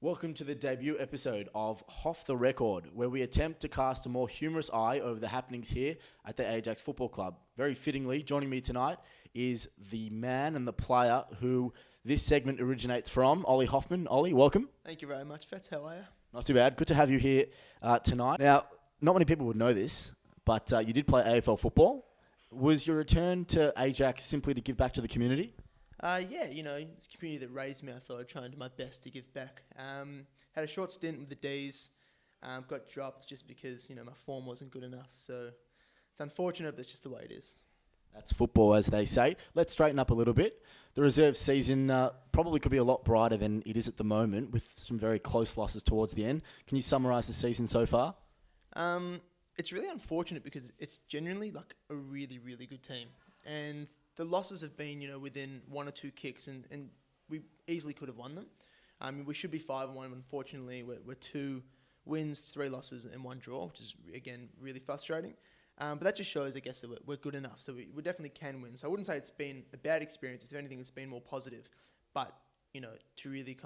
Welcome to the debut episode of Hoff The Record, where we attempt to cast a more humorous eye over the happenings here at the AJAX Football Club. Very fittingly, joining me tonight is the man and the player who this segment originates from, Olly Hoffman. Olly, welcome. Thank you very much, Fats. How are you? Not too bad. Good to have you here tonight. Now, not many people would know this, but you did play AFL football. Was your return to AJAX simply to give back to the community? Yeah, the community that raised me, I thought I'd try and do my best to give back. Had a short stint with the D's, got dropped just because, my form wasn't good enough. So it's unfortunate, but it's just the way it is. That's football, as they say. Let's straighten up a little bit. The reserve season probably could be a lot brighter than it is at the moment, with some very close losses towards the end. Can you summarise the season so far? It's really unfortunate because it's genuinely like a really, really good team. And the losses have been, within one or two kicks, and we easily could have won them. I mean, we should be 5-1. Unfortunately, we're 2 wins, 3 losses, and 1 draw, which is, again, really frustrating. But that just shows, I guess, that we're good enough. So we definitely can win. So I wouldn't say it's been a bad experience. If anything, it's been more positive. But, to really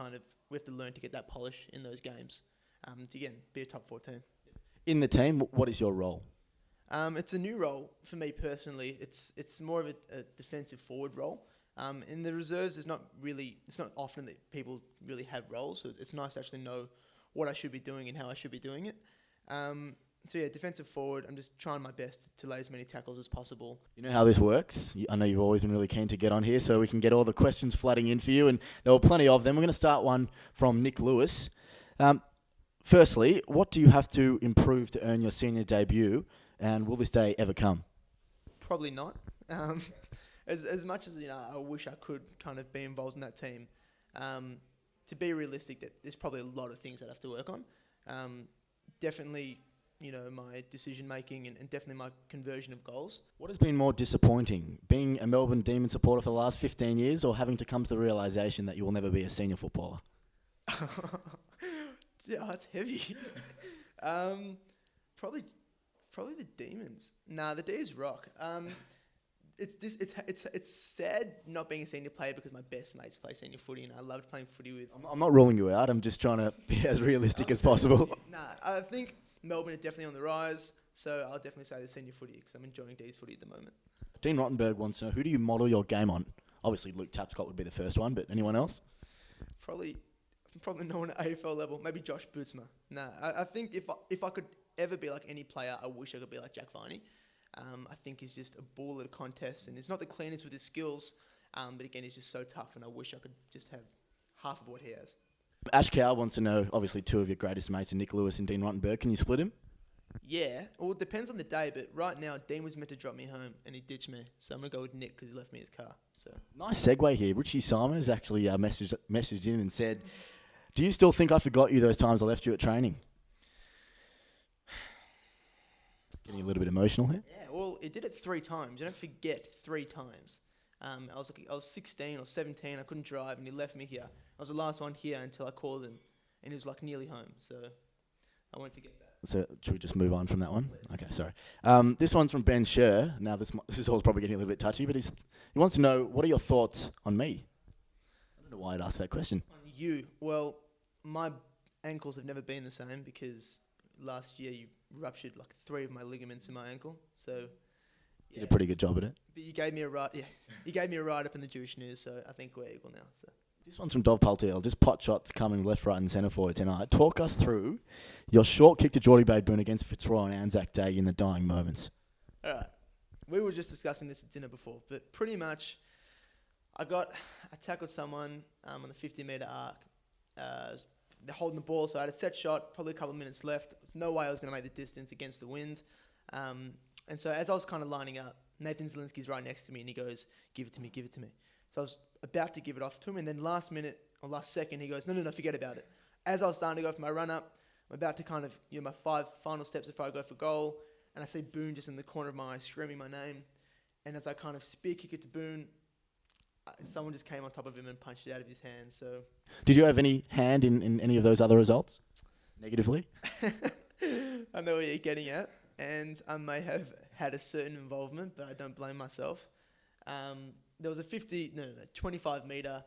we have to learn to get that polish in those games to, again, be a top 4 team. In the team, what is your role? It's a new role for me personally. It's more of a defensive forward role. In the reserves, it's not often that people really have roles, so it's nice to actually know what I should be doing and how I should be doing it. So yeah, defensive forward, I'm just trying my best to lay as many tackles as possible. You know how this works? I know you've always been really keen to get on here so we can get all the questions flooding in for you, and there were plenty of them. We're going to start one from Nick Lewis. Firstly, what do you have to improve to earn your senior debut, and will this day ever come? Probably not. As much as I wish I could kind of be involved in that team, to be realistic, there's probably a lot of things I'd have to work on. Definitely, my decision making and definitely my conversion of goals. What has been more disappointing, being a Melbourne Demon supporter for the last 15 years, or having to come to the realisation that you will never be a senior footballer? Yeah, it's heavy. Probably the Demons. Nah, the D's rock. It's sad not being a senior player because my best mates play senior footy and I loved playing footy with. I'm not ruling you out. I'm just trying to be as realistic as possible. Nah, I think Melbourne is definitely on the rise, so I'll definitely say the senior footy because I'm enjoying D's footy at the moment. Dean Rottenberg wants to know, who do you model your game on? Obviously, Luke Tapscott would be the first one, but anyone else? Probably no one at AFL level. Maybe Josh Bootsma. Nah, I think if I could ever be like any player, I wish I could be like Jack Viney. I think he's just a bull at a contest, and he's not the cleanest with his skills, but again, he's just so tough, and I wish I could just have half of what he has. Ash Cow wants to know, obviously, 2 of your greatest mates are Nick Lewis and Dean Rottenberg. Can you split him? Yeah, well, it depends on the day, but right now, Dean was meant to drop me home, and he ditched me, so I'm going to go with Nick because he left me his car. So nice segue here. Richie Simon has actually messaged in and said, do you still think I forgot you those times I left you at training? Getting a little bit emotional here. Yeah, well, he did it 3 times. You don't forget 3 times. I was 16 or 17. I couldn't drive, and he left me here. I was the last one here until I called him, and he was like nearly home. So I won't forget that. So should we just move on from that one? Okay, sorry. This one's from Ben Scher. Now this is all probably getting a little bit touchy, but he wants to know, what are your thoughts on me? I don't know why I'd ask that question. On you? Well, my ankles have never been the same because last year you ruptured like 3 of my ligaments in my ankle. So did a pretty good job at it. But you gave me a ride. Yeah, you gave me a ride up in the Jewish News. So I think we're equal now. So this one's from Dov Paltiel. Just pot shots coming left, right, and centre for you tonight. Talk us through your short kick to Geordie Boone against Fitzroy on Anzac Day in the dying moments. All right, we were just discussing this at dinner before, but pretty much, I tackled someone on the 50-metre arc. They're holding the ball, so I had a set shot, probably a couple of minutes left. No way I was going to make the distance against the wind. And so as I was kind of lining up, Nathan Zielinski's right next to me, and he goes, give it to me, give it to me. So I was about to give it off to him, and then last second, he goes, no, forget about it. As I was starting to go for my run-up, I'm about to kind of, my 5 final steps before I go for goal, and I see Boone just in the corner of my eye screaming my name. And as I kind of spear kick it to Boone, someone just came on top of him and punched it out of his hand. So, did you have any hand in any of those other results? Negatively? I know what you're getting at, and I may have had a certain involvement, but I don't blame myself. There was a 25 metre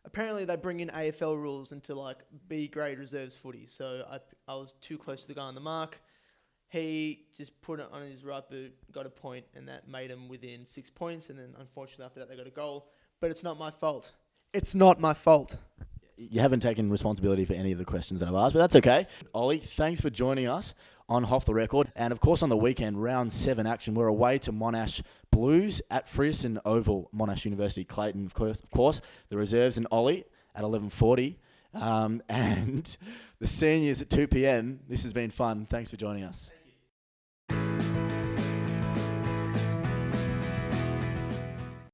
apparently they bring in AFL rules into like B grade reserves footy. So I was too close to the guy on the mark. He just put it on his right boot, got a point, and that made him within 6 points. And then unfortunately after that they got a goal. But it's not my fault. It's not my fault. You haven't taken responsibility for any of the questions that I've asked, but that's okay. Ollie, thanks for joining us on Hoff The Record. And of course, on the weekend, round 7 action, we're away to Monash Blues at Frierson Oval, Monash University, Clayton. Of course, the reserves and Ollie at 11:40. And the seniors at 2 p.m. This has been fun. Thanks for joining us.